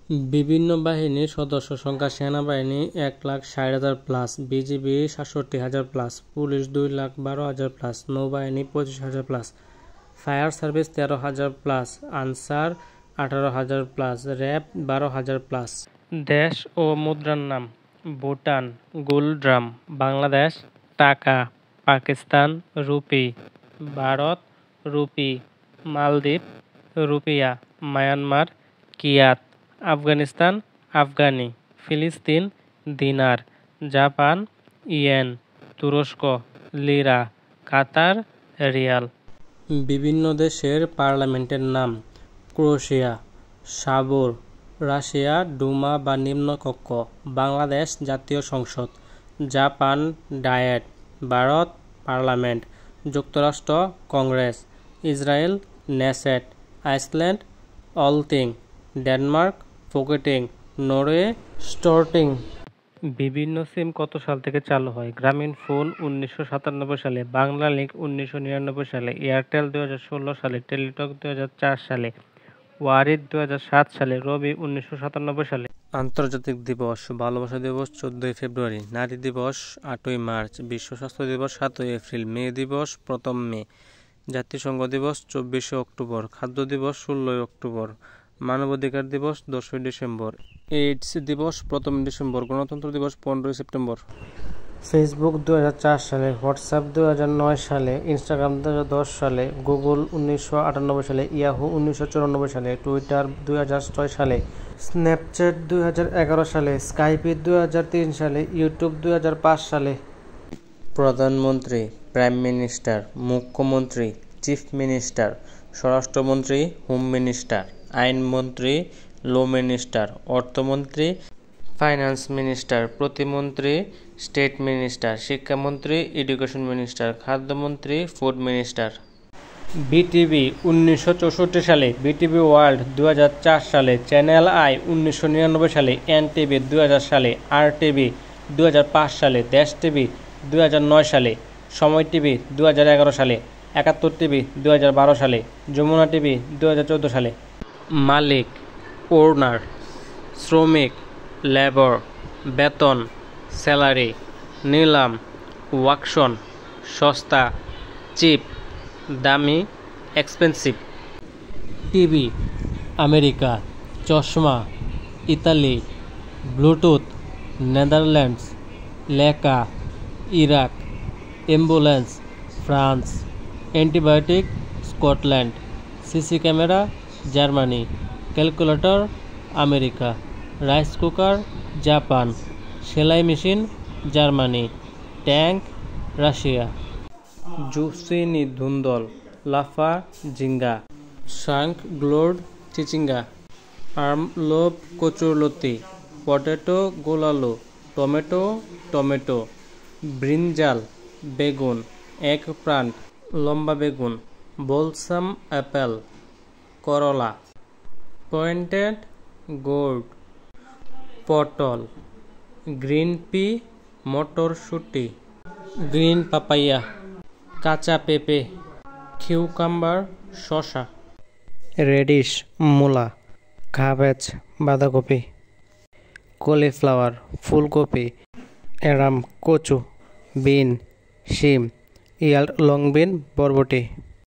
বিভিন্ন বাহিনীর সদস্য সংখ্যা: সেনাবাহিনী 1,60,000 plus, BGB 67,000 plus, police 2,12,000 plus, নৌবাহিনী 25,000 plus, fire service 13,000 plus, answer 18,000 plus, RAB 12,000 plus. দেশ ও মুদ্রার নাম: ভুটান গুলড্রাম, বাংলাদেশ টাকা, পাকিস্তান রুপি, ভারত রুপি, মালদ্বীপ রুপিয়া, মায়ানমার কিয়াত, আফগানিস্তান আফগানি, ফিলিস্তিন দিনার, জাপান ইয়েন, তুরস্ক লিরা, কাতার রিয়াল। বিভিন্ন দেশের পার্লামেন্টের নাম: ক্রোয়েশিয়া সাবর, রাশিয়া ডুমা বা নিম্নকক্ষ, বাংলাদেশ জাতীয় সংসদ, জাপান ডায়েট, ভারত পার্লামেন্ট, যুক্তরাষ্ট্র Congress, Israel Knesset, Iceland Althing, Denmark Folketing, Norway Storting. বিভিন্ন সিম কত সাল থেকে চালু হয়? গ্রামীণ ফোন 1997 সালে, বাংলা লিংক 1999 সালে, এয়ারটেল 2016 সালে, টেলিটক 2004 সালে, ওয়ারিদ 2007 সালে, রবি 1997 সালে। আন্তর্জাতিক দিবস: ভালোবাসা দিবস 14 ফেব্রুয়ারি, নারী দিবস 8 মার্চ, বিশ্ব স্বাস্থ্য দিবস 7 এপ্রিল, মে দিবস 1 মে, জাতিসংঘ দিবস 24 অক্টোবর, খাদ্য দিবস 16 অক্টোবর, মানবাধিকার দিবস 10 ডিসেম্বর, এইডস দিবস 1 ডিসেম্বর, গণতন্ত্র দিবস 15 সেপ্টেম্বর। ফেসবুক 2004 সালে, হোয়াটসঅ্যাপ 2009 সালে, ইনস্টাগ্রাম 2010 সালে, গুগল 1998 সালে, ইয়াহু 1994 সালে, টুইটার 2006 সালে, স্ন্যাপচ্যাট 2011 সালে, স্কাইপি 2003 সালে, ইউটিউব 2005 সালে। প্রধানমন্ত্রী প্রাইম মিনিস্টার, মুখ্যমন্ত্রী চিফ মিনিস্টার, স্বরাষ্ট্রমন্ত্রী হোম মিনিস্টার, আইনমন্ত্রী ল মিনিস্টার, অর্থমন্ত্রী ফাইন্যান্স মিনিস্টার, প্রতিমন্ত্রী স্টেট মিনিস্টার, শিক্ষামন্ত্রী এডুকেশন মিনিস্টার, খাদ্যমন্ত্রী ফুড মিনিস্টার। বিটিভি 1964 সালে, বিটিভি ওয়ার্ল্ড 2004 সালে, চ্যানেল আই 1999 সালে, এনটিভি 2000 সালে, আর টিভি 2005 সালে, দেশ টিভি 2009 সালে, সময় টিভি 2011 সালে, 71 টিভি 2012 সালে, যমুনা টিভি 2014 সালে। মালিক ওনার, শ্রমিক লেবার, বেতন স্যালারি, নিলাম ওয়াকশন, সস্তা চিপ, দামি এক্সপেন্সিভ। টিভি আমেরিকা, চশমা ইতালি, ব্লুটুথ নেদারল্যান্ডস, লেখা Iraq, ambulance France, antibiotic Scotland, CC camera Germany, calculator America, rice cooker Japan, সেলাই মেশিন জার্মানি, ট্যাঙ্ক রাশিয়া। জুসিনি ধুন্দল, লাফা জিঙ্গা, শাঙ্ক গ্লোড চিচিঙ্গা, আর্মলোভ কচুরলতি, পটেটো গোলালো, টমেটো টমেটো, ব্রিনজাল বেগুন, এগপ্লান্ট লম্বা বেগুন, বলসাম অ্যাপেল করলা, পয়েন্টেড গোর্ড পটল, গ্রিন পি মটরশুঁটি, গ্রিন পাপাইয়া, কাঁচা পেঁপে, কিউকাম্বার শসা, রেডিশ মূলা, ক্যাবেজ বাঁধাকপি, কলিফ্লাওয়ার ফুলকপি, এরাম কচু, বিন শিম, ইয়াল লং বিন বরবটি।